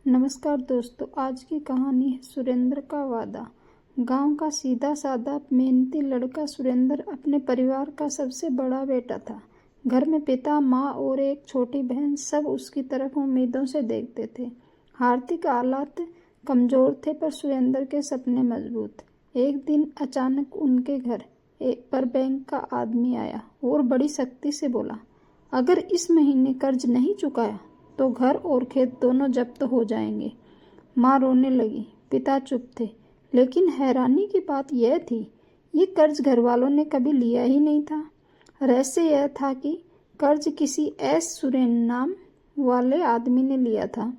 नमस्कार दोस्तों, आज की कहानी है सुरेंद्र का वादा। गांव का सीधा साधा मेहनती लड़का सुरेंद्र अपने परिवार का सबसे बड़ा बेटा था। घर में पिता, माँ और एक छोटी बहन सब उसकी तरफ उम्मीदों से देखते थे। आर्थिक हालात कमजोर थे पर सुरेंद्र के सपने मजबूत। एक दिन अचानक उनके घर पर बैंक का आदमी आया और बड़ी सख्ती से बोला, अगर इस महीने कर्ज नहीं चुकाया तो घर और खेत दोनों जब्त हो जाएंगे। माँ रोने लगी, पिता चुप थे। लेकिन हैरानी की बात यह थी, ये कर्ज घर वालों ने कभी लिया ही नहीं था। रहस्य यह था कि कर्ज किसी एस सुरेन नाम वाले आदमी ने लिया था।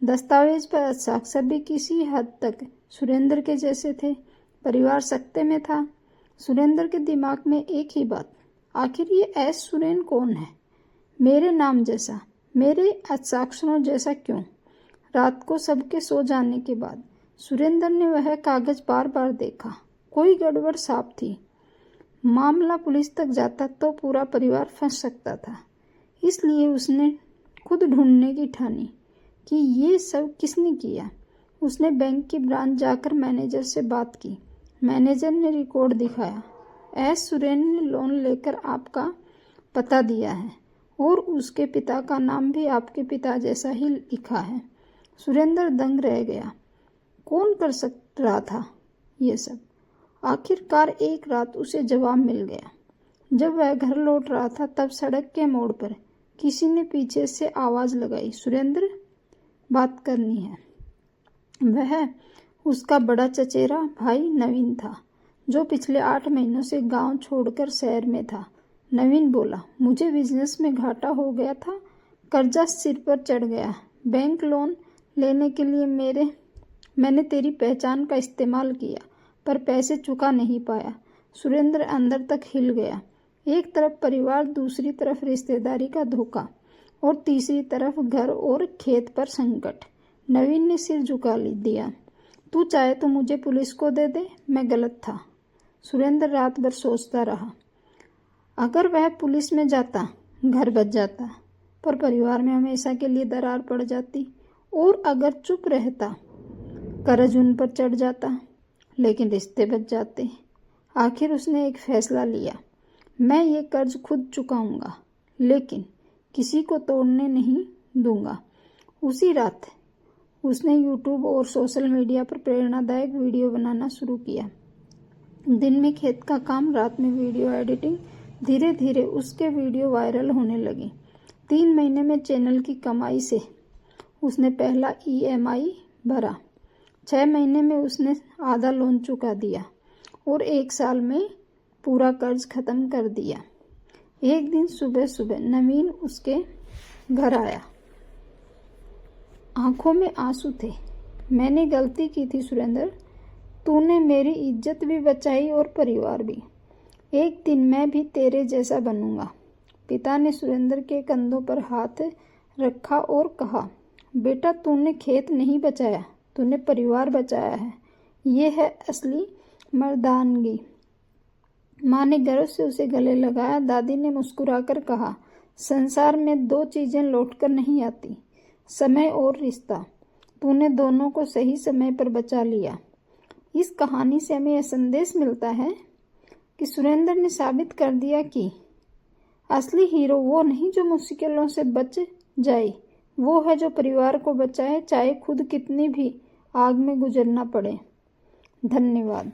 दस्तावेज पर हस्ताक्षर भी किसी हद तक सुरेंद्र के जैसे थे। परिवार सकते में था। सुरेंद्र के दिमाग में एक ही बात, आखिर ये एस सुरेन कौन है? मेरे नाम जैसा, मेरे हस्ताक्षरों जैसा क्यों? रात को सबके सो जाने के बाद सुरेंद्र ने वह कागज बार बार देखा। कोई गड़बड़ साफ थी। मामला पुलिस तक जाता तो पूरा परिवार फंस सकता था। इसलिए उसने खुद ढूंढने की ठानी कि ये सब किसने किया। उसने बैंक की ब्रांच जाकर मैनेजर से बात की। मैनेजर ने रिकॉर्ड दिखाया, एस सुरेन ने लोन लेकर आपका पता दिया है और उसके पिता का नाम भी आपके पिता जैसा ही लिखा है। सुरेंद्र दंग रह गया। कौन कर रहा था ये सब? आखिरकार एक रात उसे जवाब मिल गया। जब वह घर लौट रहा था तब सड़क के मोड़ पर किसी ने पीछे से आवाज लगाई, सुरेंद्र, बात करनी है। वह उसका बड़ा चचेरा भाई नवीन था, जो पिछले 8 महीनों से गांव छोड़कर शहर में था। नवीन बोला, मुझे बिजनेस में घाटा हो गया था, कर्जा सिर पर चढ़ गया। बैंक लोन लेने के लिए मैंने तेरी पहचान का इस्तेमाल किया पर पैसे चुका नहीं पाया। सुरेंद्र अंदर तक हिल गया। एक तरफ परिवार, दूसरी तरफ रिश्तेदारी का धोखा और तीसरी तरफ घर और खेत पर संकट। नवीन ने सिर झुका दिया। तू चाहे तो मुझे पुलिस को दे दे, मैं गलत था। सुरेंद्र रात भर सोचता रहा। अगर वह पुलिस में जाता, घर बच जाता, पर परिवार में हमेशा के लिए दरार पड़ जाती। और अगर चुप रहता, कर्ज उन पर चढ़ जाता, लेकिन रिश्ते बच जाते। आखिर उसने एक फैसला लिया, मैं ये कर्ज खुद चुकाऊंगा, लेकिन किसी को तोड़ने नहीं दूंगा। उसी रात उसने यूट्यूब और सोशल मीडिया पर प्रेरणादायक वीडियो बनाना शुरू किया। दिन में खेत का काम, रात में वीडियो एडिटिंग। धीरे धीरे उसके वीडियो वायरल होने लगे। 3 महीने में चैनल की कमाई से उसने पहला EMI भरा। 6 महीने में उसने आधा लोन चुका दिया और 1 साल में पूरा कर्ज खत्म कर दिया। एक दिन सुबह सुबह नवीन उसके घर आया। आंखों में आंसू थे। मैंने गलती की थी सुरेंद्र, तूने मेरी इज्जत भी बचाई और परिवार भी। एक दिन मैं भी तेरे जैसा बनूंगा। पिता ने सुरेंद्र के कंधों पर हाथ रखा और कहा, बेटा, तूने खेत नहीं बचाया, तूने परिवार बचाया है। ये है असली मर्दानगी। माँ ने गर्व से उसे गले लगाया। दादी ने मुस्कुराकर कहा, संसार में 2 चीजें लौटकर नहीं आती, समय और रिश्ता। तूने दोनों को सही समय पर बचा लिया। इस कहानी से हमें यह संदेश मिलता है कि सुरेंद्र ने साबित कर दिया कि असली हीरो वो नहीं जो मुश्किलों से बच जाए, वो है जो परिवार को बचाए, चाहे खुद कितनी भी आग में गुजरना पड़े। धन्यवाद।